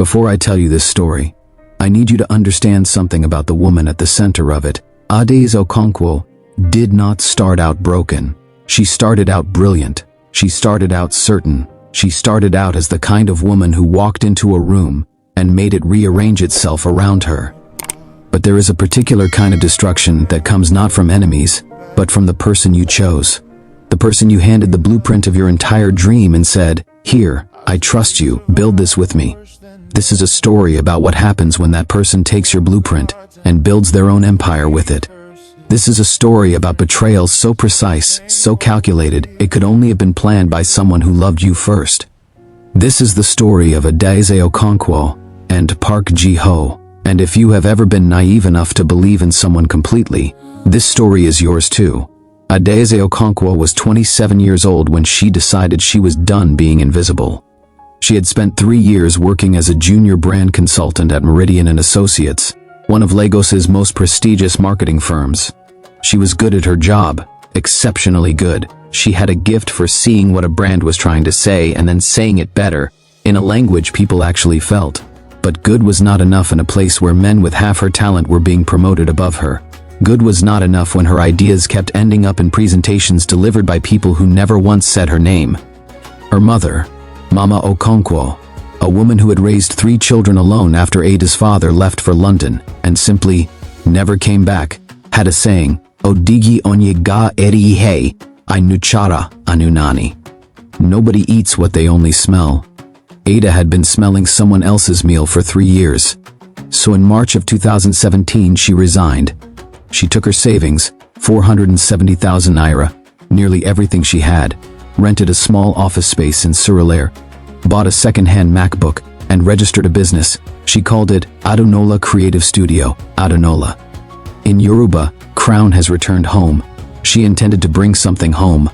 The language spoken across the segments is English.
Before I tell you this story, I need you to understand something about the woman at the center of it. Adaeze Okonkwo did not start out broken. She started out brilliant. She started out certain. She started out as the kind of woman who walked into a room and made it rearrange itself around her. But there is a particular kind of destruction that comes not from enemies, but from the person you chose. The person you handed the blueprint of your entire dream and said, "Here, I trust you, build this with me." This is a story about what happens when that person takes your blueprint and builds their own empire with it. This is a story about betrayal so precise, so calculated, it could only have been planned by someone who loved you first. This is the story of Adaeze Okonkwo and Park Ji-ho. And if you have ever been naive enough to believe in someone completely, this story is yours too. Adaeze Okonkwo was 27 years old when she decided she was done being invisible. She had spent 3 years working as a junior brand consultant at Meridian & Associates, one of Lagos's most prestigious marketing firms. She was good at her job, exceptionally good. She had a gift for seeing what a brand was trying to say and then saying it better, in a language people actually felt. But good was not enough in a place where men with half her talent were being promoted above her. Good was not enough when her ideas kept ending up in presentations delivered by people who never once said her name. Her mother, Mama Okonkwo, a woman who had raised 3 children alone after Ada's father left for London and simply never came back, had a saying, "Odigi onye ga erihe, inuchara anunani." Nobody eats what they only smell. Ada had been smelling someone else's meal for 3 years. So in March of 2017 she resigned. She took her savings, 470,000 naira, nearly everything she had, rented a small office space in Surulere, bought a second-hand MacBook, and registered a business. She called it Adenola Creative Studio, Adenola. In Yoruba, Crown has returned home. She intended to bring something home.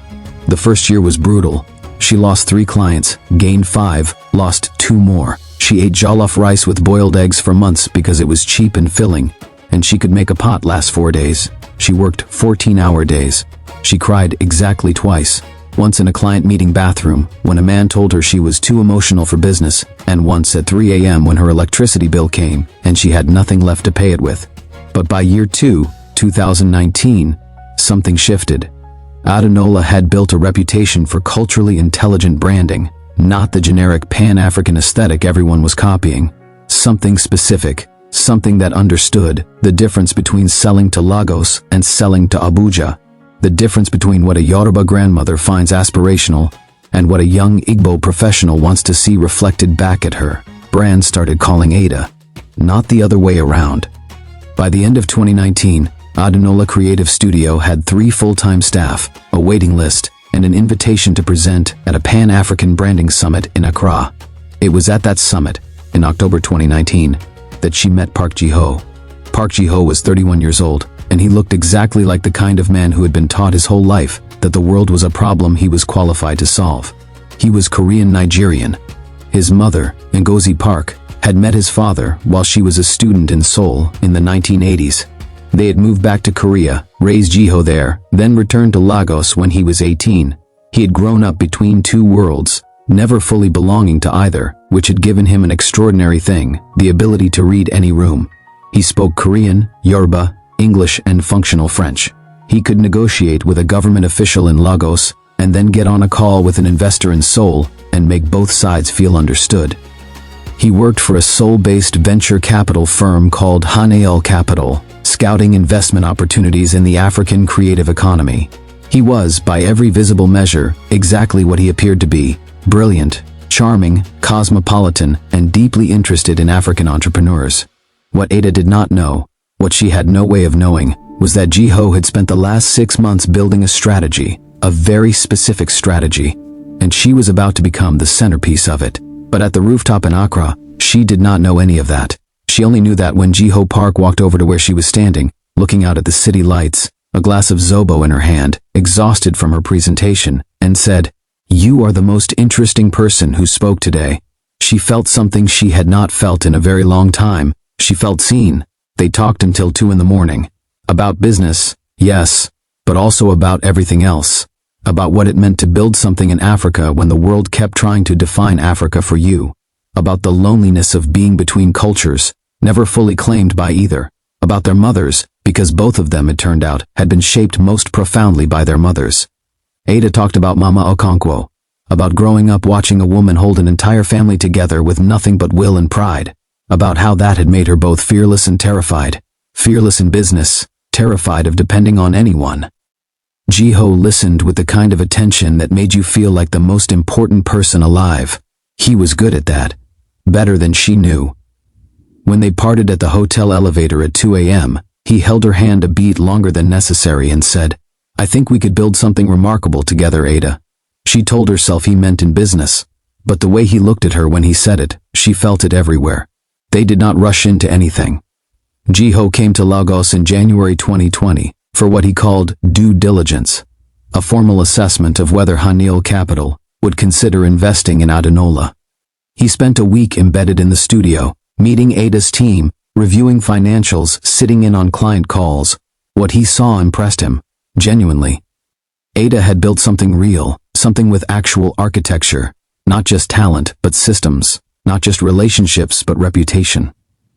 The first year was brutal. She lost 3 clients, gained 5, lost 2 more. She ate jollof rice with boiled eggs for months because it was cheap and filling, and she could make a pot last 4 days. She worked 14-hour days. She cried exactly twice. Once in a client meeting bathroom, when a man told her she was too emotional for business, and once at 3 a.m. when her electricity bill came, and she had nothing left to pay it with. But by year 2, 2019, something shifted. Adenola had built a reputation for culturally intelligent branding, not the generic Pan-African aesthetic everyone was copying. Something specific, something that understood the difference between selling to Lagos and selling to Abuja, the difference between what a Yoruba grandmother finds aspirational and what a young Igbo professional wants to see reflected back at her. Brands started calling Ada, not the other way around. By the end of 2019, Adenola Creative Studio had 3 full-time staff, a waiting list, and an invitation to present at a Pan-African Branding Summit in Accra. It was at that summit, in October 2019, that she met Park Ji-ho. Park Ji-ho was 31 years old, and he looked exactly like the kind of man who had been taught his whole life that the world was a problem he was qualified to solve. He was Korean-Nigerian. His mother, Ngozi Park, had met his father while she was a student in Seoul in the 1980s. They had moved back to Korea, raised Ji-ho there, then returned to Lagos when he was 18. He had grown up between 2 worlds, never fully belonging to either, which had given him an extraordinary thing, the ability to read any room. He spoke Korean, Yoruba, English, and functional French. He could negotiate with a government official in Lagos and then get on a call with an investor in Seoul and make both sides feel understood. He worked for a Seoul-based venture capital firm called Haneul Capital, scouting investment opportunities in the African creative economy. He was, by every visible measure, exactly what he appeared to be: brilliant, charming, cosmopolitan, and deeply interested in African entrepreneurs. What Ada did not know, what she had no way of knowing, was that Ji-ho had spent the last 6 months building a strategy, a very specific strategy, and she was about to become the centerpiece of it. But at the rooftop in Accra, she did not know any of that. She only knew that when Ji-ho Park walked over to where she was standing, looking out at the city lights, a glass of Zobo in her hand, exhausted from her presentation, and said, "You are the most interesting person who spoke today." She felt something she had not felt in a very long time. She felt seen. They talked until 2 in the morning. About business, yes, but also about everything else. About what it meant to build something in Africa when the world kept trying to define Africa for you. about the loneliness of being between cultures, never fully claimed by either, about their mothers, because both of them, it turned out, had been shaped most profoundly by their mothers. Ada talked about Mama Okonkwo, about growing up watching a woman hold an entire family together with nothing but will and pride, about how that had made her both fearless and terrified, fearless in business, terrified of depending on anyone. Jiho listened with the kind of attention that made you feel like the most important person alive. He was good at that, better than she knew. When they parted at the hotel elevator at 2 a.m., he held her hand a beat longer than necessary and said, "I think we could build something remarkable together, Ada." She told herself he meant in business, but the way he looked at her when he said it, she felt it everywhere. They did not rush into anything. Jiho came to Lagos in January 2020 for what he called due diligence, a formal assessment of whether Hanil Capital would consider investing in Adenola. He spent a week embedded in the studio, meeting Ada's team, reviewing financials, sitting in on client calls. What he saw impressed him, genuinely. Ada had built something real, something with actual architecture, not just talent but systems, not just relationships but reputation.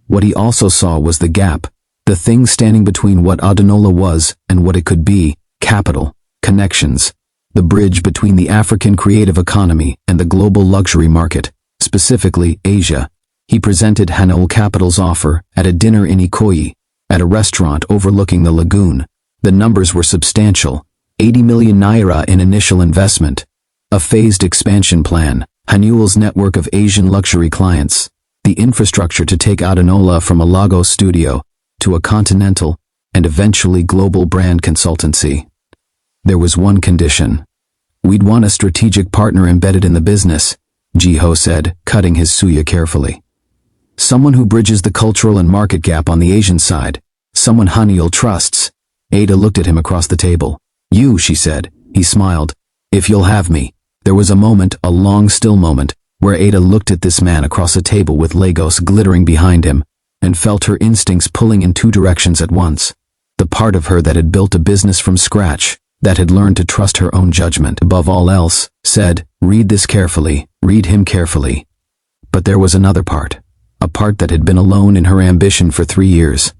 What he also saw was the gap, the thing standing between what Adenola was and what it could be: capital, connections, the bridge between the African creative economy and the global luxury market, specifically Asia. He presented Hanil Capital's offer at a dinner in Ikoyi, at a restaurant overlooking the lagoon. The numbers were substantial: 80 million naira in initial investment, a phased expansion plan, Hanil's network of Asian luxury clients, the infrastructure to take Adenola from a Lagos studio to a continental and eventually global brand consultancy. There was one condition. "We'd want a strategic partner embedded in the business," Jiho said, cutting his suya carefully. "Someone who bridges the cultural and market gap on the Asian side, someone Hanil trusts." Ada looked at him across the table. "You," she said. He smiled. "If you'll have me." There was a moment, a long still moment, where Ada looked at this man across a table with Lagos glittering behind him, and felt her instincts pulling in two directions at once. The part of her that had built a business from scratch, that had learned to trust her own judgment above all else, said, "Read this carefully, read him carefully." But there was another part, a part that had been alone in her ambition for 3 years,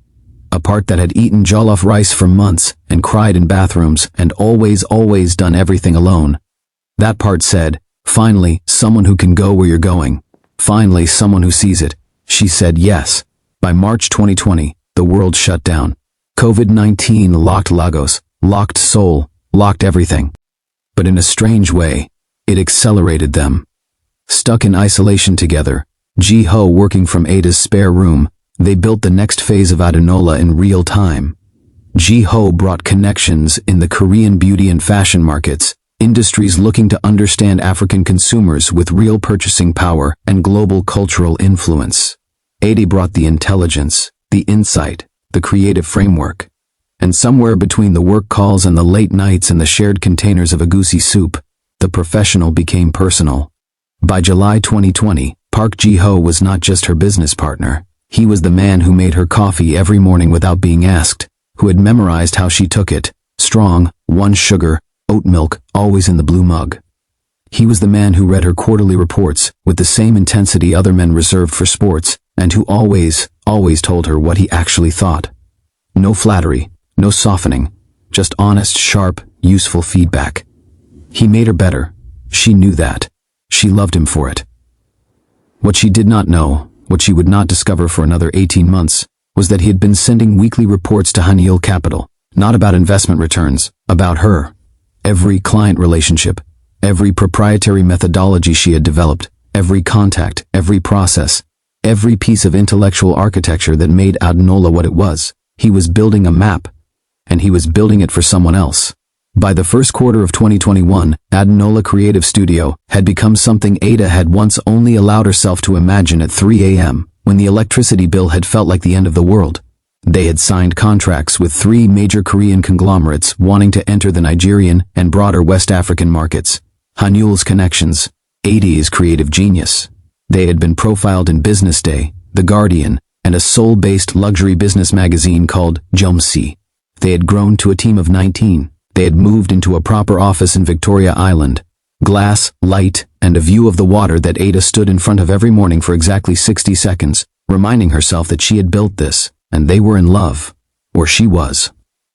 a part that had eaten jollof rice for months and cried in bathrooms and always done everything alone. That part said, "Finally, someone who can go where you're going. Finally, someone who sees it." She said yes. By March 2020, the world shut down. COVID-19 locked Lagos, locked Seoul, locked everything. But in a strange way, it accelerated them. Stuck in isolation together, Jiho working from Ada's spare room, they built the next phase of Adenola in real time. Jiho brought connections in the Korean beauty and fashion markets, industries looking to understand African consumers with real purchasing power and global cultural influence. Ada brought the intelligence, the insight, the creative framework. And somewhere between the work calls and the late nights and the shared containers of egusi soup, the professional became personal. By July 2020, Park Jiho was not just her business partner. He was the man who made her coffee every morning without being asked, who had memorized how she took it, strong, 1 sugar, oat milk, always in the blue mug. He was the man who read her quarterly reports with the same intensity other men reserved for sports, and who always told her what he actually thought. No flattery, no softening, just honest, sharp, useful feedback. He made her better. She knew that. She loved him for it. What she did not know, what she would not discover for another 18 months, was that he had been sending weekly reports to Hanil Capital, not about investment returns, about her. Every client relationship, every proprietary methodology she had developed, every contact, every process, every piece of intellectual architecture that made Adenola what it was. He was building a map, and he was building it for someone else. By the first quarter of 2021, Adenola Creative Studio had become something Ada had once only allowed herself to imagine at 3 a.m., when the electricity bill had felt like the end of the world. They had signed contracts with 3 major Korean conglomerates wanting to enter the Nigerian and broader West African markets. Hanul's connections, Ada's creative genius. They had been profiled in Business Day, The Guardian, and a Seoul-based luxury business magazine called Jomsi. They had grown to a team of 19. They had moved into a proper office in Victoria Island, glass, light, and a view of the water that Ada stood in front of every morning for exactly 60 seconds, reminding herself that she had built this, and they were in love. Or she was.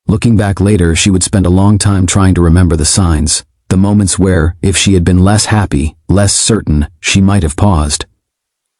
Looking back later, she would spend a long time trying to remember the signs, the moments where, if she had been less happy, less certain, she might have paused.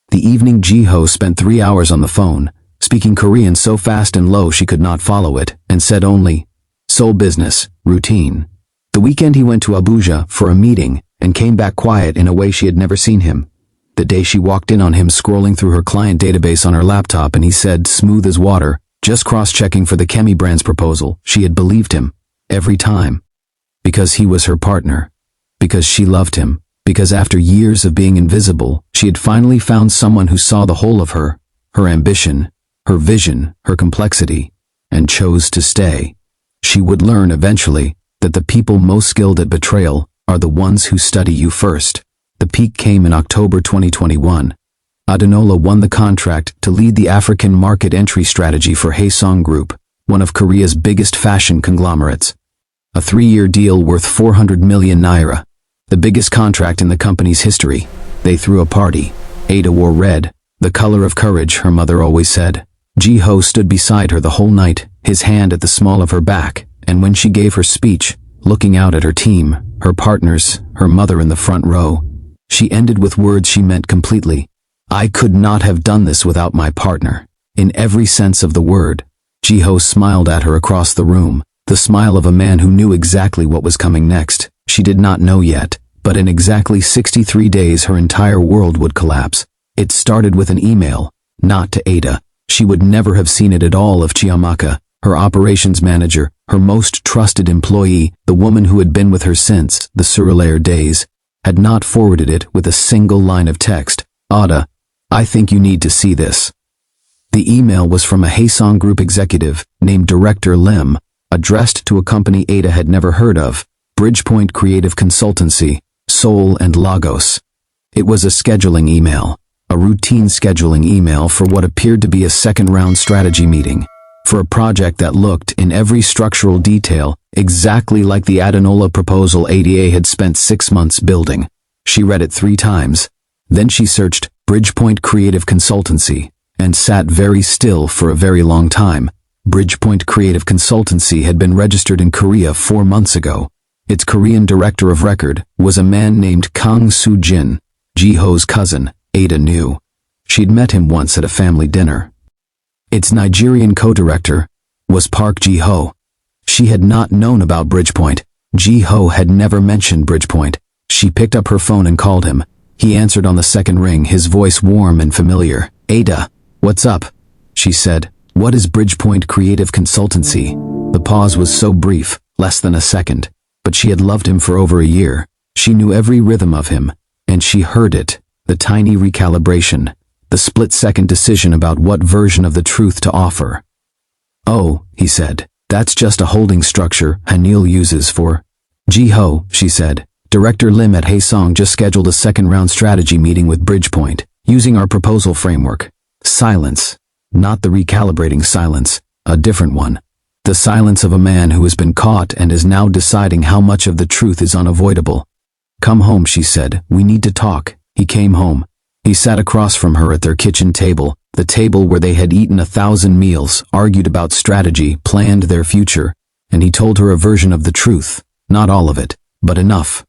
The evening Ji-ho spent 3 hours on the phone, speaking Korean so fast and low she could not follow it, and said only, "Seoul business, routine." The weekend he went to Abuja for a meeting, and came back quiet in a way she had never seen him. The day she walked in on him scrolling through her client database on her laptop and he said, smooth as water, just cross-checking for the Chemi brand's proposal, she had believed him. Every time. Because he was her partner. Because she loved him. Because after years of being invisible, she had finally found someone who saw the whole of her, her ambition, her vision, her complexity, and chose to stay. She would learn eventually that the people most skilled at betrayal are the ones who study you first. The peak came in October 2021. Adenola won the contract to lead the African market entry strategy for Haesong Group, one of Korea's biggest fashion conglomerates. A 3-year deal worth 400 million naira. The biggest contract in the company's history. They threw a party. Ada wore red, the color of courage, her mother always said. Ji-ho stood beside her the whole night, his hand at the small of her back, and when she gave her speech, looking out at her team, her partners, her mother in the front row, she ended with words she meant completely. "I could not have done this without my partner." In every sense of the word. Ji-ho smiled at her across the room, the smile of a man who knew exactly what was coming next. She did not know yet, but in exactly 63 days her entire world would collapse. It started with an email, not to Ada. She would never have seen it at all if Chiamaka, her operations manager, her most trusted employee, the woman who had been with her since the Surulair days, had not forwarded it with a single line of text. "Ada, I think you need to see this." The email was from a Haesong Group executive named Director Lim, addressed to a company Ada had never heard of, Bridgepoint Creative Consultancy, Seoul and Lagos. It was a scheduling email, a routine scheduling email for what appeared to be a second-round strategy meeting, for a project that looked, in every structural detail, exactly like the Adenola proposal Ada had spent 6 months building. She read it 3 times. Then she searched Bridgepoint Creative Consultancy, and sat very still for a very long time. Bridgepoint Creative Consultancy had been registered in Korea 4 months ago. Its Korean director of record was a man named Kang Soo-jin, Ji-ho's cousin. Ada knew. She'd met him once at a family dinner. Its Nigerian co-director was Park Ji-ho. She had not known about Bridgepoint. Ji-ho had never mentioned Bridgepoint. She picked up her phone and called him. He answered on the second ring, his voice warm and familiar. "Ada, what's up?" she said. "What is Bridgepoint Creative Consultancy?" The pause was so brief, less than a second. But she had loved him for over a year. She knew every rhythm of him, and she heard it, the tiny recalibration, the split-second decision about what version of the truth to offer. "Oh," he said, "that's just a holding structure Hanil uses for..." "Ji-ho," she said, "Director Lim at Haesong just scheduled a second-round strategy meeting with Bridgepoint, using our proposal framework." Silence. Not the recalibrating silence, a different one. The silence of a man who has been caught and is now deciding how much of the truth is unavoidable. "Come home," she said. "We need to talk." He came home. He sat across from her at their kitchen table, the table where they had eaten 1,000 meals, argued about strategy, planned their future, and he told her a version of the truth. Not all of it, but enough.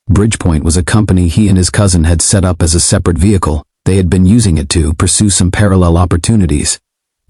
Bridgepoint was a company he and his cousin had set up as a separate vehicle. They had been using it to pursue some parallel opportunities.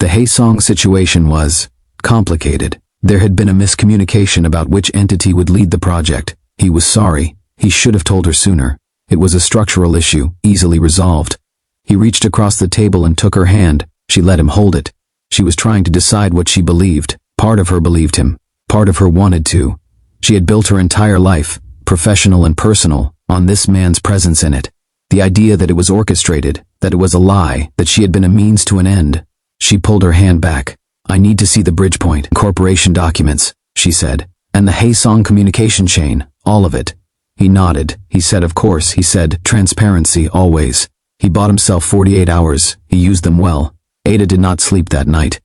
The Haesong situation was complicated. There had been a miscommunication about which entity would lead the project. He was sorry. He should have told her sooner. It was a structural issue, easily resolved. He reached across the table and took her hand. She let him hold it. She was trying to decide what she believed. Part of her believed him. Part of her wanted to. She had built her entire life, professional and personal, on this man's presence in it. The idea that it was orchestrated, that it was a lie, that she had been a means to an end. She pulled her hand back. "I need to see the Bridgepoint Corporation documents," she said, "and the Haesong communication chain, all of it." He nodded. He said, "Of course," he said, "transparency, always." He bought himself 48 hours. He used them well. Ada did not sleep that night.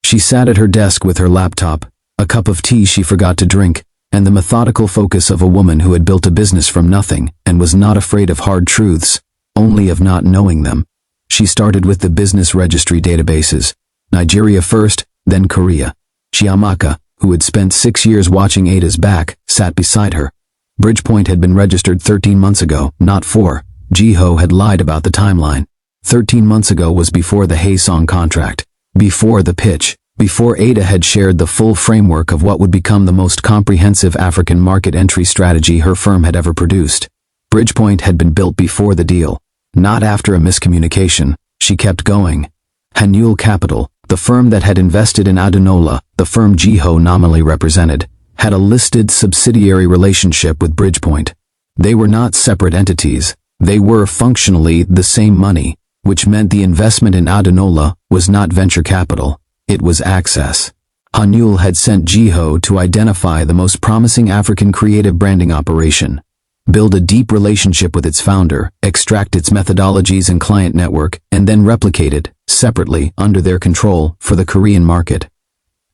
She sat at her desk with her laptop, a cup of tea she forgot to drink, and the methodical focus of a woman who had built a business from nothing and was not afraid of hard truths, only of not knowing them. She started with the business registry databases. Nigeria first, then Korea. Chiamaka, who had spent 6 years watching Ada's back, sat beside her. Bridgepoint had been registered 13 months ago, not 4. Jiho had lied about the timeline. 13 months ago was before the Haesong contract, before the pitch, before Ada had shared the full framework of what would become the most comprehensive African market entry strategy her firm had ever produced. Bridgepoint had been built before the deal, not after a miscommunication. She kept going. Hanyul Capital, the firm that had invested in Adenola, the firm Jiho nominally represented, had a listed subsidiary relationship with Bridgepoint. They were not separate entities. They were functionally the same money, which meant the investment in Adenola was not venture capital. It was access. Hanyul had sent Jiho to identify the most promising African creative branding operation, build a deep relationship with its founder, extract its methodologies and client network, and then replicate it, separately, under their control, for the Korean market.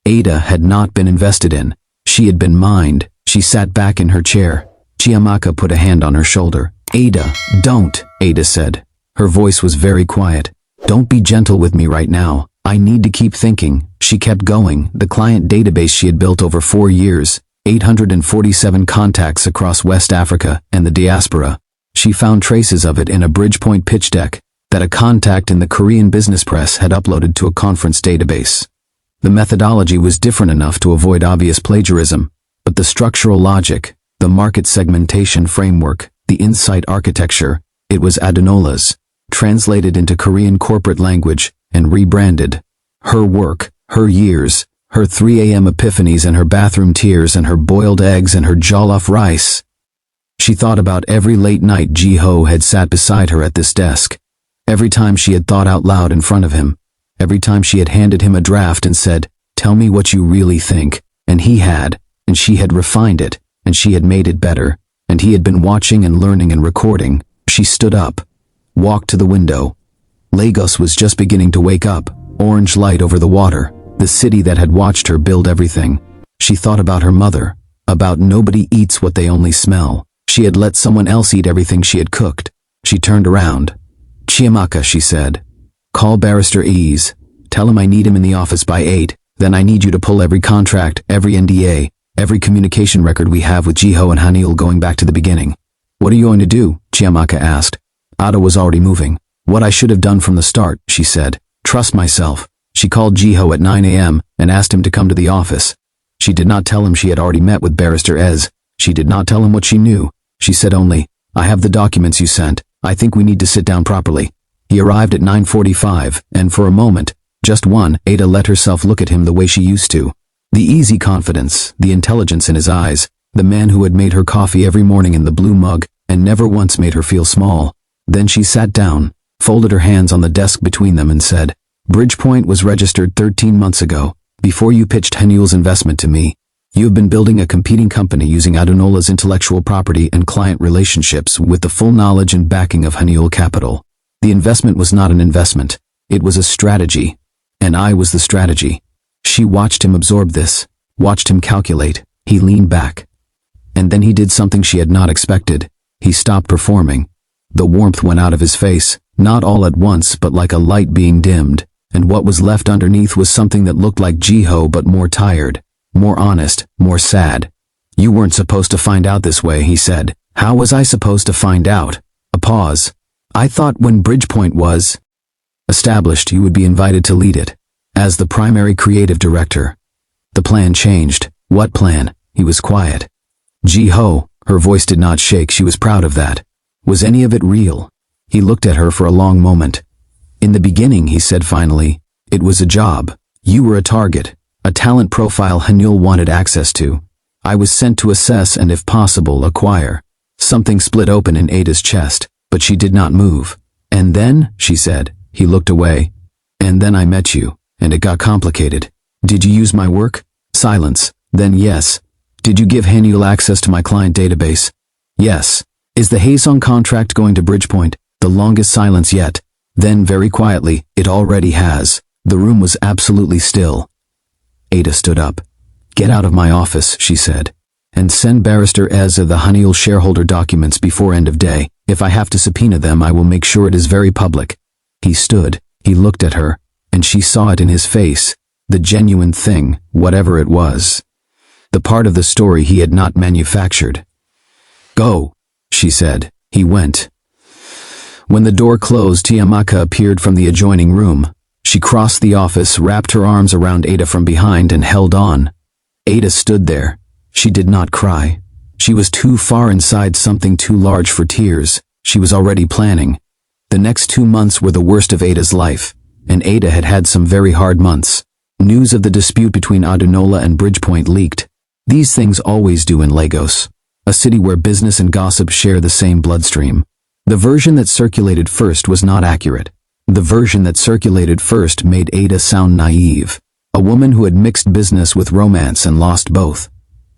Ada had not been invested in. She had been mined. She sat back in her chair. Chiamaka put a hand on her shoulder. Ada, don't, Ada said. Her voice was very quiet. Don't be gentle with me right now. I need to keep thinking. She kept going. The client database she had built over 4 years, 847 contacts across West Africa and the diaspora. She found traces of it in a Bridgepoint pitch deck that a contact in the Korean business press had uploaded to a conference database. The methodology was different enough to avoid obvious plagiarism, but the structural logic, the market segmentation framework, the insight architecture, it was Adenola's, translated into Korean corporate language and rebranded. Her work, her years, her 3 a.m. epiphanies and her bathroom tears and her boiled eggs and her jollof rice. She thought about every late night Jiho had sat beside her at this desk, every time she had thought out loud in front of him, every time she had handed him a draft and said, "Tell me what you really think," and he had, and she had refined it, and she had made it better, and he had been watching and learning and recording. She stood up, walked to the window. Lagos was just beginning to wake up, orange light over the water, the city that had watched her build everything. She thought about her mother, about nobody eats what they only smell. She had let someone else eat everything she had cooked. She turned around. "Chiamaka," she said, "call Barrister Ease. Tell him I need him in the office by 8. Then I need you to pull every contract, every NDA, every communication record we have with Jiho and Hanyul going back to the beginning." "What are you going to do?" Chiamaka asked. Ada was already moving. "What I should have done from the start," she said. "Trust myself." She called Jiho at 9 a.m. and asked him to come to the office. She did not tell him she had already met with Barrister Ez. She did not tell him what she knew. She said only, "I have the documents you sent. I think we need to sit down properly." He arrived at 9:45, and for a moment, just one, Ada let herself look at him the way she used to. The easy confidence, the intelligence in his eyes, the man who had made her coffee every morning in the blue mug and never once made her feel small. Then she sat down, folded her hands on the desk between them and said, "Bridgepoint was registered 13 months ago, before you pitched Hanyul's investment to me. You have been building a competing company using Adenola's intellectual property and client relationships with the full knowledge and backing of Hanyul Capital. The investment was not an investment. It was a strategy. And I was the strategy." She watched him absorb this, watched him calculate. He leaned back. And then he did something she had not expected. He stopped performing. The warmth went out of his face, not all at once but like a light being dimmed, and what was left underneath was something that looked like Jiho but more tired, more honest, more sad. "You weren't supposed to find out this way," he said. "How was I supposed to find out?" A pause. "I thought when Bridgepoint was established you would be invited to lead it, as the primary creative director." The plan changed. "What plan?" He was quiet. "Jiho," her voice did not shake, she was proud of that. "Was any of it real?" He looked at her for a long moment. "In the beginning," he said finally, "it was a job. You were a target, a talent profile Hanyul wanted access to. I was sent to assess and if possible acquire." Something split open in Ada's chest, but she did not move. "And then," she said. He looked away. "And then I met you, and it got complicated." "Did you use my work?" Silence. "Then yes." "Did you give Hanyul access to my client database?" "Yes." "Is the Haesong contract going to Bridgepoint?" The longest silence yet. Then very quietly, "It already has." The room was absolutely still. Ada stood up. "Get out of my office," she said. And send Barrister Adaeze the Haniel shareholder documents before end of day. If I have to subpoena them, I will make sure it is very public. He stood, he looked at her, and she saw it in his face, the genuine thing, whatever it was. The part of the story he had not manufactured. Go, she said. He went. When the door closed, Tiamaka appeared from the adjoining room. She crossed the office, wrapped her arms around Ada from behind, and held on. Ada stood there. She did not cry. She was too far inside something too large for tears. She was already planning. The next 2 months were the worst of Ada's life, and Ada had had some very hard months. News of the dispute between Adunola and Bridgepoint leaked. These things always do in Lagos, a city where business and gossip share the same bloodstream. The version that circulated first was not accurate. The version that circulated first made Ada sound naive, a woman who had mixed business with romance and lost both.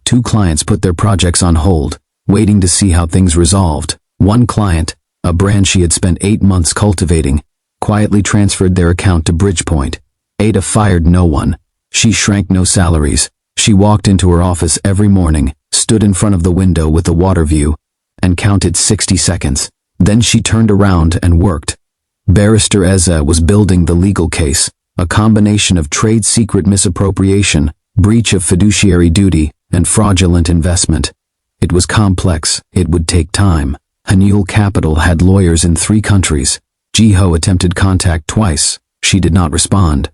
2 clients put their projects on hold, waiting to see how things resolved. One client, a brand she had spent 8 months cultivating, quietly transferred their account to Bridgepoint. Ada fired no one. She shrank no salaries. She walked into her office every morning, stood in front of the window with the water view, and counted 60 seconds. Then she turned around and worked. Barrister Adaeze was building the legal case, a combination of trade secret misappropriation, breach of fiduciary duty, and fraudulent investment. It was complex. It would take time. Haniel Capital had lawyers in 3 countries. Jiho attempted contact twice. She did not respond.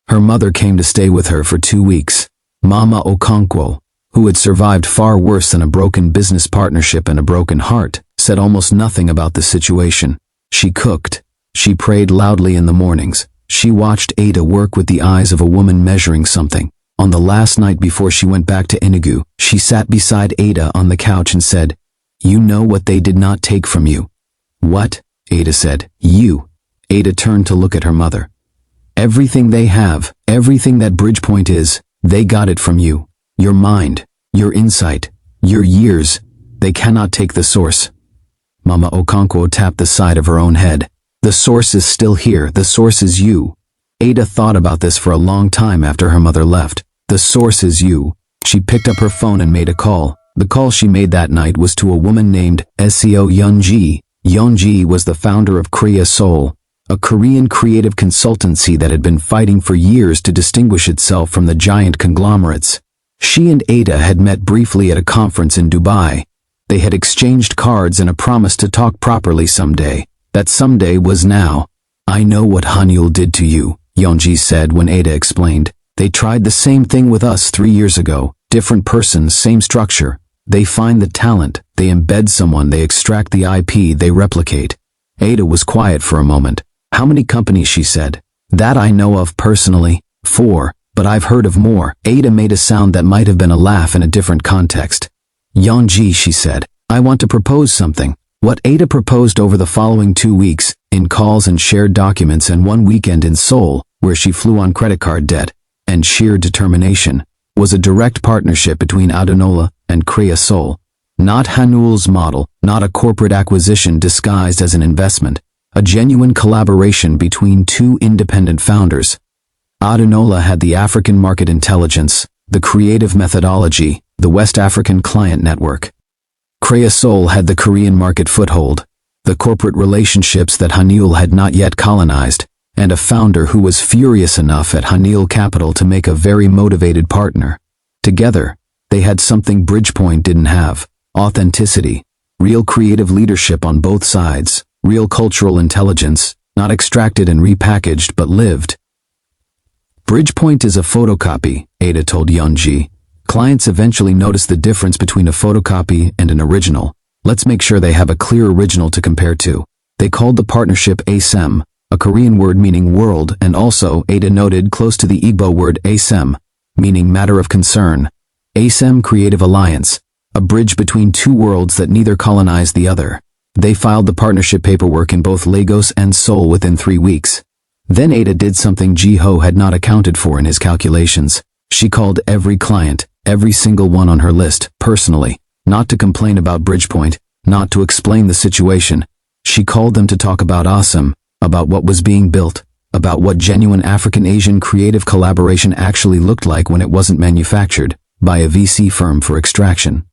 Her mother came to stay with her for 2 weeks. Mama Okonkwo, who had survived far worse than a broken business partnership and a broken heart, said almost nothing about the situation. She cooked. She prayed loudly in the mornings. She watched Ada work with the eyes of a woman measuring something. On the last night before she went back to Enugu, she sat beside Ada on the couch and said, "You know what they did not take from you." "What?" Ada said. "You." Ada turned to look at her mother. "Everything they have, everything that Bridgepoint is, they got it from you. Your mind, your insight, your years. They cannot take the source." Mama Okonkwo tapped the side of her own head. "The source is still here. The source is you." Ada thought about this for a long time after her mother left. The source is you. She picked up her phone and made a call. The call she made that night was to a woman named Adaeze Okonkwo. Yeonji was the founder of Betrayal, a Korean creative consultancy that had been fighting for years to distinguish itself from the giant conglomerates. She and Ada had met briefly at a conference in Dubai. They had exchanged cards and a promise to talk properly someday. That someday was now. "I know what Haniel did to you," Yeonji said when Ada explained. "They tried the same thing with us 3 years ago. Different persons, same structure. They find the talent, they embed someone, they extract the IP, they replicate." Ada was quiet for a moment. "How many companies?" she said. "That I know of personally. 4, but I've heard of more." Ada made a sound that might have been a laugh in a different context. "Yeonji," she said, "I want to propose something." What Ada proposed over the following 2 weeks, in calls and shared documents and 1 weekend in Seoul, where she flew on credit card debt, and sheer determination, was a direct partnership between Adunola and Betrayal. Not Haniel's model, not a corporate acquisition disguised as an investment, a genuine collaboration between 2 independent founders. Adunola had the African market intelligence, the creative methodology, the West African client network. Betrayal had the Korean market foothold, the corporate relationships that Haniel had not yet colonized, and a founder who was furious enough at Haniel Capital to make a very motivated partner. Together, they had something Bridgepoint didn't have: authenticity, real creative leadership on both sides, real cultural intelligence, not extracted and repackaged but lived. "Bridgepoint is a photocopy," Ada told Yeonji. "Clients eventually notice the difference between a photocopy and an original. Let's make sure they have a clear original to compare to." They called the partnership ASEM, a Korean word meaning world, and also, Ada noted, close to the Igbo word ASEM, meaning matter of concern. ASEM Creative Alliance, a bridge between 2 worlds that neither colonized the other. They filed the partnership paperwork in both Lagos and Seoul within 3 weeks. Then Ada did something Jiho had not accounted for in his calculations. She called every client, every single one on her list, personally, not to complain about Bridgepoint, not to explain the situation. She called them to talk about ASEM, about what was being built, about what genuine African-Asian creative collaboration actually looked like when it wasn't manufactured. by a VC firm for extraction.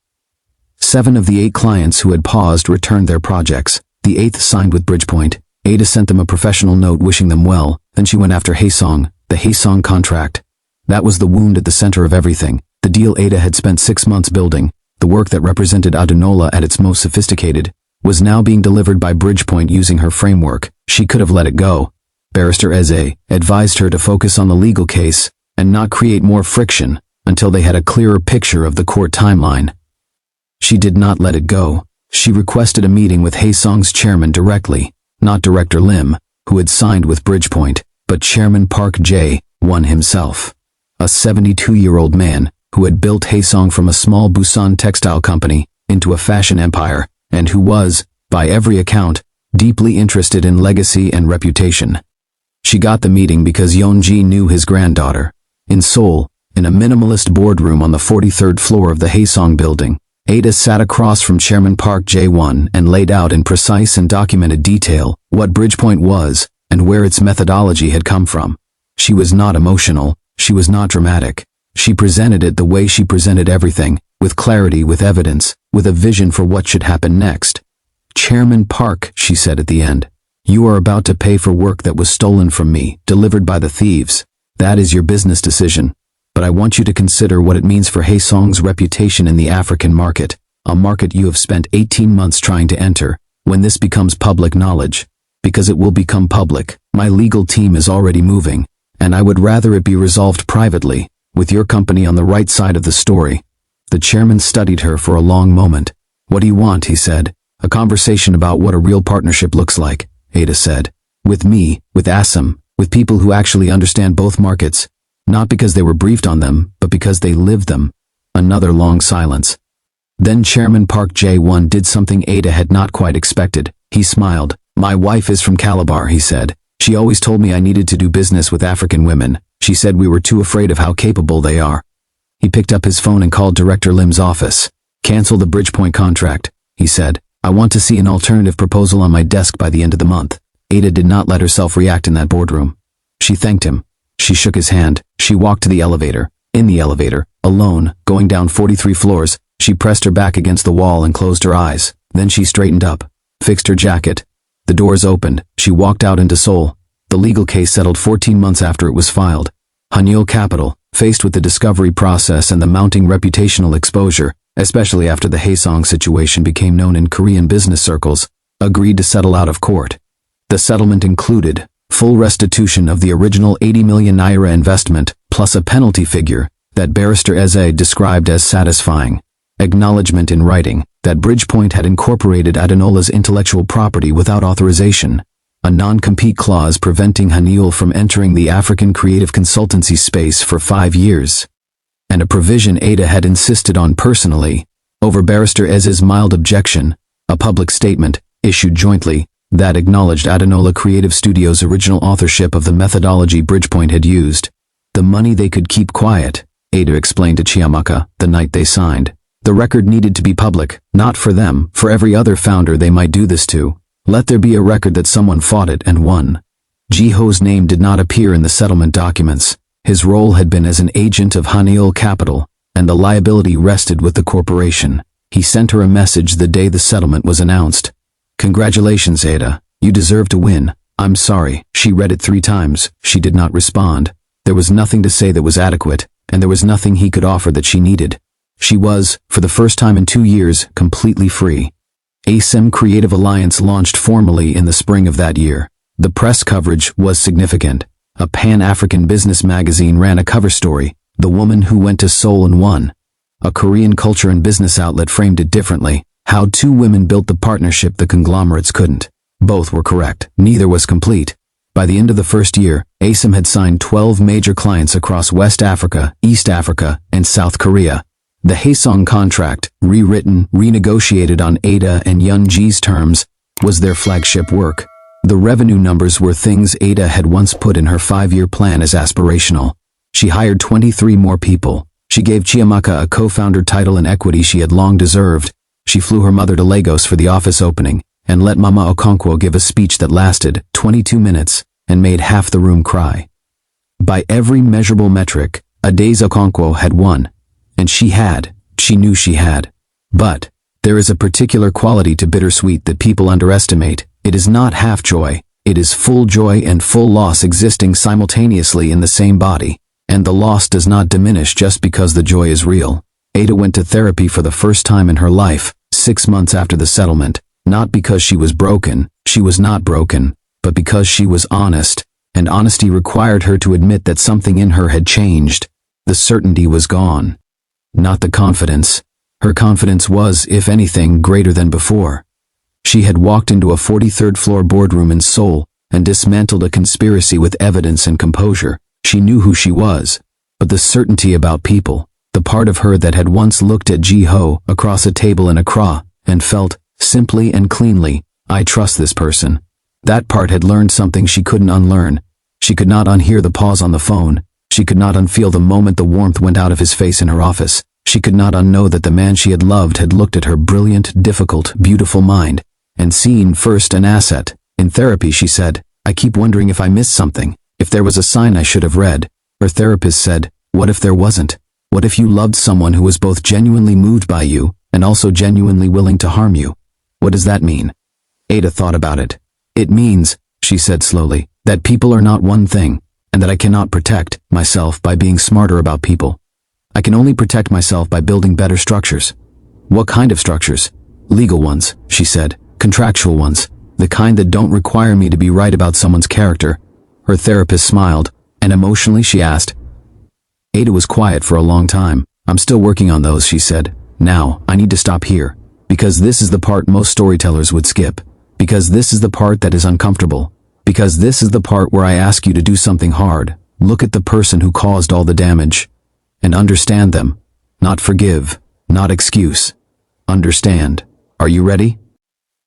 7 of the 8 clients who had paused returned their projects. The 8th signed with Bridgepoint. Ada sent them a professional note wishing them well, then she went after Haesong, the Haesong contract. That was the wound at the center of everything. The deal Ada had spent 6 months building, the work that represented Adenola at its most sophisticated, was now being delivered by Bridgepoint using her framework. She could have let it go. Barrister Eze advised her to focus on the legal case and not create more friction until they had a clearer picture of the court timeline. She did not let it go. She requested a meeting with Haesong's chairman directly, not Director Lim, who had signed with Bridgepoint, but Chairman Park Jae-won himself, a 72-year-old man who had built Haesong from a small Busan textile company into a fashion empire, and who was, by every account, deeply interested in legacy and reputation. She got the meeting because Yeonji knew his granddaughter. In Seoul, in a minimalist boardroom on the 43rd floor of the Haesong building, Ada sat across from Chairman Park Jae-won and laid out in precise and documented detail what Bridgepoint was and where its methodology had come from. She was not emotional, she was not dramatic. She presented it the way she presented everything, with clarity, with evidence, with a vision for what should happen next. Chairman Park, she said at the end, you are about to pay for work that was stolen from me, delivered by the thieves. That is your business decision. But I want you to consider what it means for Haesong's reputation in the African market, a market you have spent 18 months trying to enter, when this becomes public knowledge. Because it will become public, my legal team is already moving, and I would rather it be resolved privately, with your company on the right side of the story. The chairman studied her for a long moment. What do you want, he said. A conversation about what a real partnership looks like, Ada said. With me, with Assam, with people who actually understand both markets. Not because they were briefed on them, but because they lived them. Another long silence. Then Chairman Park Jae-won did something Ada had not quite expected. He smiled. My wife is from Calabar, he said. She always told me I needed to do business with African women. She said we were too afraid of how capable they are. He picked up his phone and called Director Lim's office. Cancel the Bridgepoint contract, he said. I want to see an alternative proposal on my desk by the end of the month. Ada did not let herself react in that boardroom. She thanked him. She shook his hand. She walked to the elevator. In the elevator, alone, going down 43 floors, she pressed her back against the wall and closed her eyes. Then she straightened up, fixed her jacket. The doors opened. She walked out into Seoul. The legal case settled 14 months after it was filed. Hanyul Capital, faced with the discovery process and the mounting reputational exposure, especially after the Haesong situation became known in Korean business circles, agreed to settle out of court. The settlement included full restitution of the original 80 million naira investment, plus a penalty figure that Barrister Eze described as satisfying. Acknowledgement in writing that Bridgepoint had incorporated Adenola's intellectual property without authorization. A non-compete clause preventing Hanyul from entering the African creative consultancy space for 5 years. And a provision Ada had insisted on personally, over Barrister Eze's mild objection, a public statement, issued jointly, that acknowledged Adenola Creative Studios' original authorship of the methodology Bridgepoint had used. The money they could keep quiet, Ada explained to Chiamaka the night they signed. The record needed to be public, not for them, for every other founder they might do this to. Let there be a record that someone fought it and won. Jiho's name did not appear in the settlement documents. His role had been as an agent of Hanyul Capital, and the liability rested with the corporation. He sent her a message the day the settlement was announced. Congratulations, Ada. You deserve to win. I'm sorry. She read it 3 times. She did not respond. There was nothing to say that was adequate, and there was nothing he could offer that she needed. She was, for the first time in 2 years, completely free. ASEM Creative Alliance launched formally in the spring of that year. The press coverage was significant. A Pan-African business magazine ran a cover story, The Woman Who Went to Seoul and Won. A Korean culture and business outlet framed it differently. How 2 women built the partnership the conglomerates couldn't. Both were correct. Neither was complete. By the end of the first year, ASEM had signed 12 major clients across West Africa, East Africa, and South Korea. The Haesong contract, rewritten, renegotiated on Ada and Yeonji's terms, was their flagship work. The revenue numbers were things Ada had once put in her 5-year plan as aspirational. She hired 23 more people. She gave Chiamaka a co-founder title and equity she had long deserved. She flew her mother to Lagos for the office opening, and let Mama Okonkwo give a speech that lasted 22 minutes and made half the room cry. By every measurable metric, Adaeze Okonkwo had won. And she knew she had. But there is a particular quality to bittersweet that people underestimate. It is not half joy. It is full joy and full loss existing simultaneously in the same body. And the loss does not diminish just because the joy is real. Ada went to therapy for the first time in her life, 6 months after the settlement, not because she was broken, she was not broken, but because she was honest, and honesty required her to admit that something in her had changed. The certainty was gone. Not the confidence. Her confidence was, if anything, greater than before. She had walked into a 43rd floor boardroom in Seoul and dismantled a conspiracy with evidence and composure. She knew who she was, but the certainty about people, the part of her that had once looked at Ji-ho across a table in Accra and felt, simply and cleanly, I trust this person. That part had learned something she couldn't unlearn. She could not unhear the pause on the phone. She could not unfeel the moment the warmth went out of his face in her office. She could not unknow that the man she had loved had looked at her brilliant, difficult, beautiful mind and seen first an asset. In therapy, she said, I keep wondering if I missed something, if there was a sign I should have read. Her therapist said, what if there wasn't? What if you loved someone who was both genuinely moved by you and also genuinely willing to harm you? What does that mean? Ada thought about it. It means, she said slowly, that people are not one thing, and that I cannot protect myself by being smarter about people. I can only protect myself by building better structures. What kind of structures? Legal ones, she said, contractual ones, the kind that don't require me to be right about someone's character. Her therapist smiled, and emotionally she asked. Ada was quiet for a long time. I'm still working on those, she said. Now, I need to stop here, because this is the part most storytellers would skip, because this is the part that is uncomfortable, because this is the part where I ask you to do something hard. Look at the person who caused all the damage, and understand them. Not forgive, not excuse. Understand. Are you ready?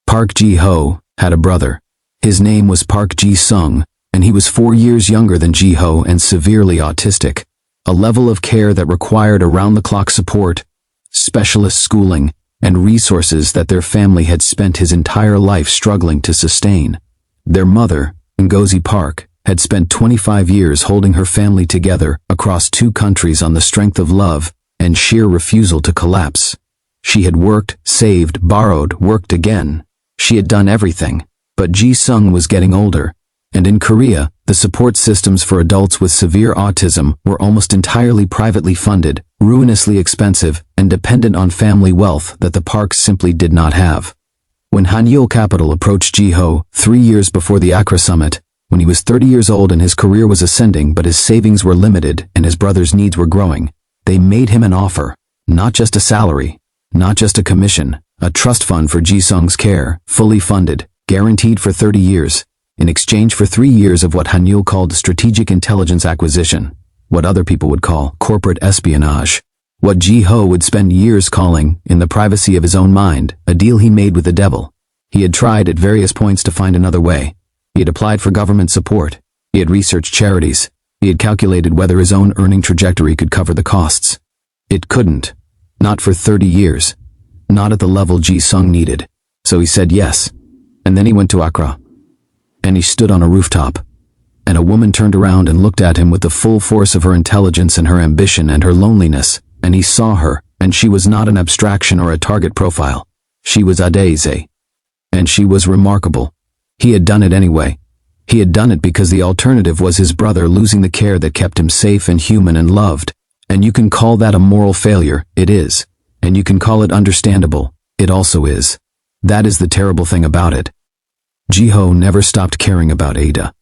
Park Ji-ho had a brother. His name was Park Ji-sung, and he was 4 years younger than Ji-ho and severely autistic. A level of care that required around-the-clock support, specialist schooling, and resources that their family had spent his entire life struggling to sustain. Their mother, Ngozi Park, had spent 25 years holding her family together across 2 countries on the strength of love and sheer refusal to collapse. She had worked, saved, borrowed, worked again. She had done everything, but Ji-sung was getting older, and in Korea, the support systems for adults with severe autism were almost entirely privately funded, ruinously expensive, and dependent on family wealth that the Parks simply did not have. When Hanyul Capital approached Ji-ho 3 years before the Accra summit, when he was 30 years old and his career was ascending but his savings were limited and his brother's needs were growing, they made him an offer, not just a salary, not just a commission, a trust fund for Ji-sung's care, fully funded, guaranteed for 30 years, in exchange for 3 years of what Hanyul called strategic intelligence acquisition, what other people would call corporate espionage, what Ji-ho would spend years calling, in the privacy of his own mind, a deal he made with the devil. He had tried at various points to find another way. He had applied for government support. He had researched charities. He had calculated whether his own earning trajectory could cover the costs. It couldn't. Not for 30 years. Not at the level Ji-sung needed. So he said yes. And then he went to Accra. And he stood on a rooftop. And a woman turned around and looked at him with the full force of her intelligence and her ambition and her loneliness, and he saw her, and she was not an abstraction or a target profile. She was Adaeze. And she was remarkable. He had done it anyway. He had done it because the alternative was his brother losing the care that kept him safe and human and loved. And you can call that a moral failure, it is. And you can call it understandable, it also is. That is the terrible thing about it. Ji-ho never stopped caring about Ada.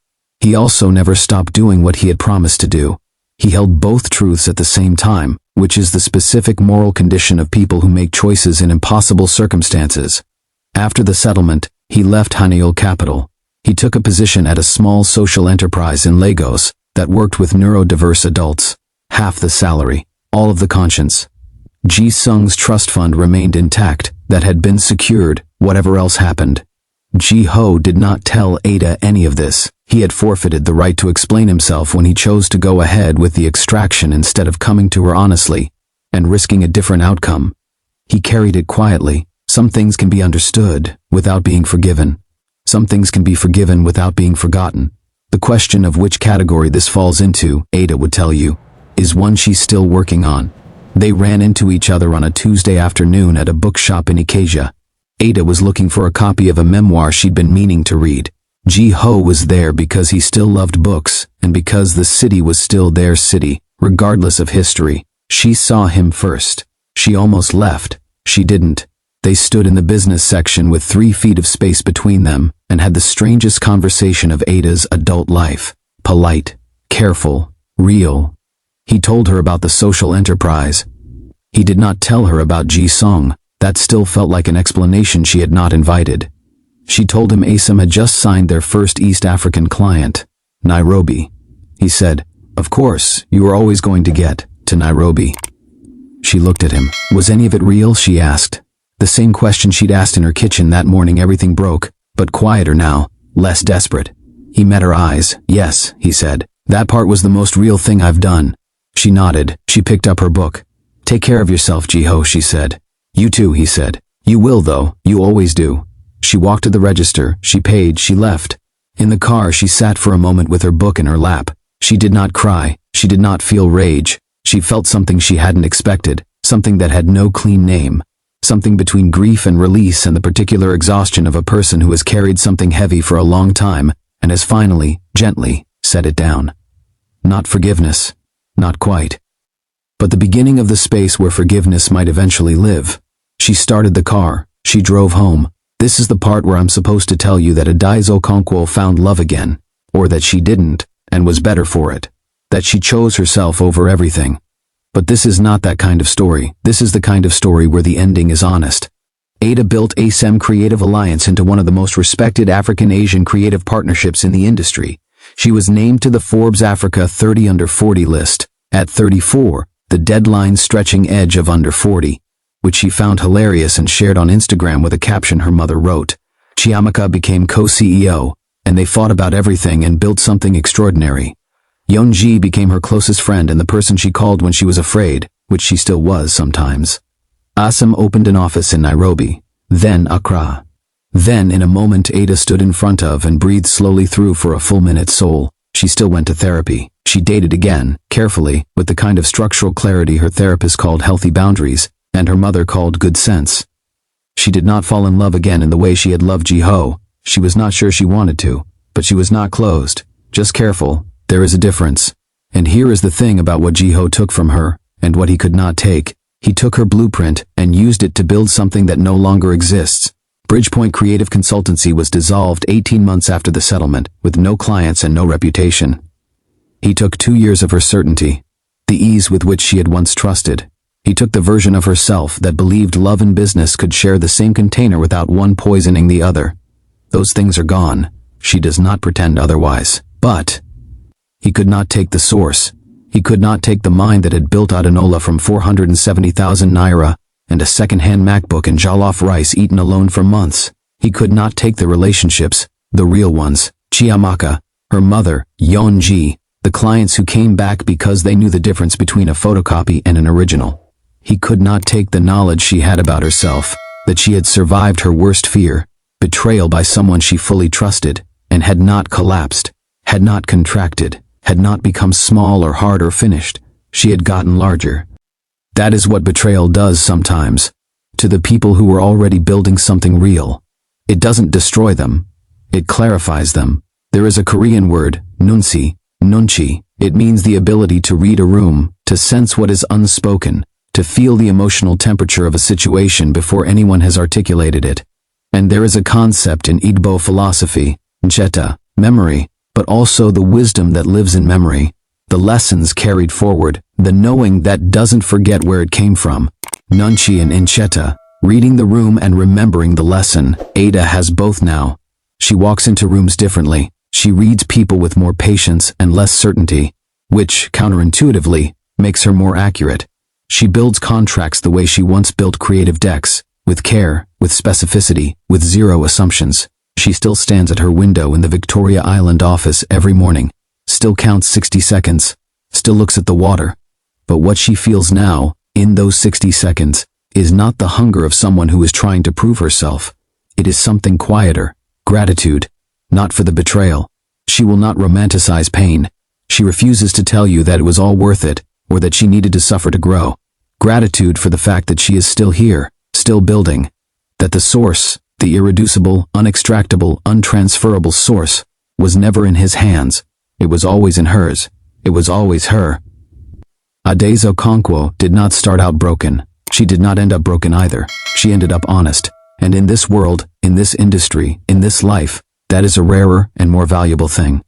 He also never stopped doing what he had promised to do. He held both truths at the same time, which is the specific moral condition of people who make choices in impossible circumstances. After the settlement, he left Hanyul Capital. He took a position at a small social enterprise in Lagos that worked with neurodiverse adults. Half the salary, all of the conscience. Ji-sung's trust fund remained intact, that had been secured, whatever else happened. Ji-ho did not tell Ada any of this. He had forfeited the right to explain himself when he chose to go ahead with the extraction instead of coming to her honestly and risking a different outcome. He carried it quietly. Some things can be understood without being forgiven. Some things can be forgiven without being forgotten. The question of which category this falls into, Ada would tell you, is one she's still working on. They ran into each other on a Tuesday afternoon at a bookshop in Ikeja. Ada was looking for a copy of a memoir she'd been meaning to read. Ji-ho was there because he still loved books, and because the city was still their city, regardless of history. She saw him first. She almost left. She didn't. They stood in the business section with 3 feet of space between them and had the strangest conversation of Ada's adult life. Polite, careful, real. He told her about the social enterprise. He did not tell her about Ji-sung. That still felt like an explanation she had not invited. She told him ASM had just signed their first East African client, Nairobi. He said, "Of course, you are always going to get to Nairobi." She looked at him. Was any of it real, she asked. The same question she'd asked in her kitchen that morning. Everything broke, but quieter now, less desperate. He met her eyes. "Yes," he said. "That part was the most real thing I've done." She nodded. She picked up her book. "Take care of yourself, Ji-ho," she said. "You too," he said. "You will, though. You always do." She walked to the register. She paid. She left. In the car, she sat for a moment with her book in her lap. She did not cry. She did not feel rage. She felt something she hadn't expected, something that had no clean name. Something between grief and release and the particular exhaustion of a person who has carried something heavy for a long time and has finally, gently, set it down. Not forgiveness. Not quite. But the beginning of the space where forgiveness might eventually live. She started the car. She drove home. This is the part where I'm supposed to tell you that Adaeze Okonkwo found love again, or that she didn't, and was better for it. That she chose herself over everything. But this is not that kind of story. This is the kind of story where the ending is honest. Ada built ASM Creative Alliance into one of the most respected African-Asian creative partnerships in the industry. She was named to the Forbes Africa 30 Under 40 list, at 34, the deadline stretching edge of under 40, which she found hilarious and shared on Instagram with a caption her mother wrote. Chiamaka became co-CEO, and they fought about everything and built something extraordinary. Yeonji became her closest friend and the person she called when she was afraid, which she still was sometimes. ASM opened an office in Nairobi, then Accra. Then, in a moment, Ada stood in front of and breathed slowly through for a full minute. Soul. She still went to therapy. She dated again, carefully, with the kind of structural clarity her therapist called healthy boundaries, and her mother called good sense. She did not fall in love again in the way she had loved Ji-ho. She was not sure she wanted to, but she was not closed. Just careful. There is a difference. And here is the thing about what Ji-ho took from her, and what he could not take. He took her blueprint and used it to build something that no longer exists. Bridgepoint Creative Consultancy was dissolved 18 months after the settlement, with no clients and no reputation. He took 2 years of her certainty, the ease with which she had once trusted. He took the version of herself that believed love and business could share the same container without one poisoning the other. Those things are gone. She does not pretend otherwise. But he could not take the source. He could not take the mind that had built Adenola from 470,000 naira and a second-hand MacBook and jollof rice eaten alone for months. He could not take the relationships, the real ones, Chiamaka, her mother, Yeonji, the clients who came back because they knew the difference between a photocopy and an original. He could not take the knowledge she had about herself, that she had survived her worst fear, betrayal by someone she fully trusted, and had not collapsed, had not contracted, had not become small or hard or finished. She had gotten larger. That is what betrayal does sometimes, to the people who were already building something real. It doesn't destroy them. It clarifies them. There is a Korean word, nunchi. It means the ability to read a room, to sense what is unspoken, to feel the emotional temperature of a situation before anyone has articulated it. And there is a concept in Igbo philosophy, ncheta, memory, but also the wisdom that lives in memory, the lessons carried forward, the knowing that doesn't forget where it came from. Nunchi and ncheta, reading the room and remembering the lesson. Ada has both now. She walks into rooms differently. She reads people with more patience and less certainty, which, counterintuitively, makes her more accurate. She builds contracts the way she once built creative decks, with care, with specificity, with zero assumptions. She still stands at her window in the Victoria Island office every morning, still counts 60 seconds, still looks at the water. But what she feels now, in those 60 seconds, is not the hunger of someone who is trying to prove herself. It is something quieter, gratitude, not for the betrayal. She will not romanticize pain. She refuses to tell you that it was all worth it, or that she needed to suffer to grow. Gratitude for the fact that she is still here, still building. That the source, the irreducible, unextractable, untransferable source, was never in his hands. It was always in hers. It was always her. Adaeze Okonkwo did not start out broken. She did not end up broken either. She ended up honest. And in this world, in this industry, in this life, that is a rarer and more valuable thing.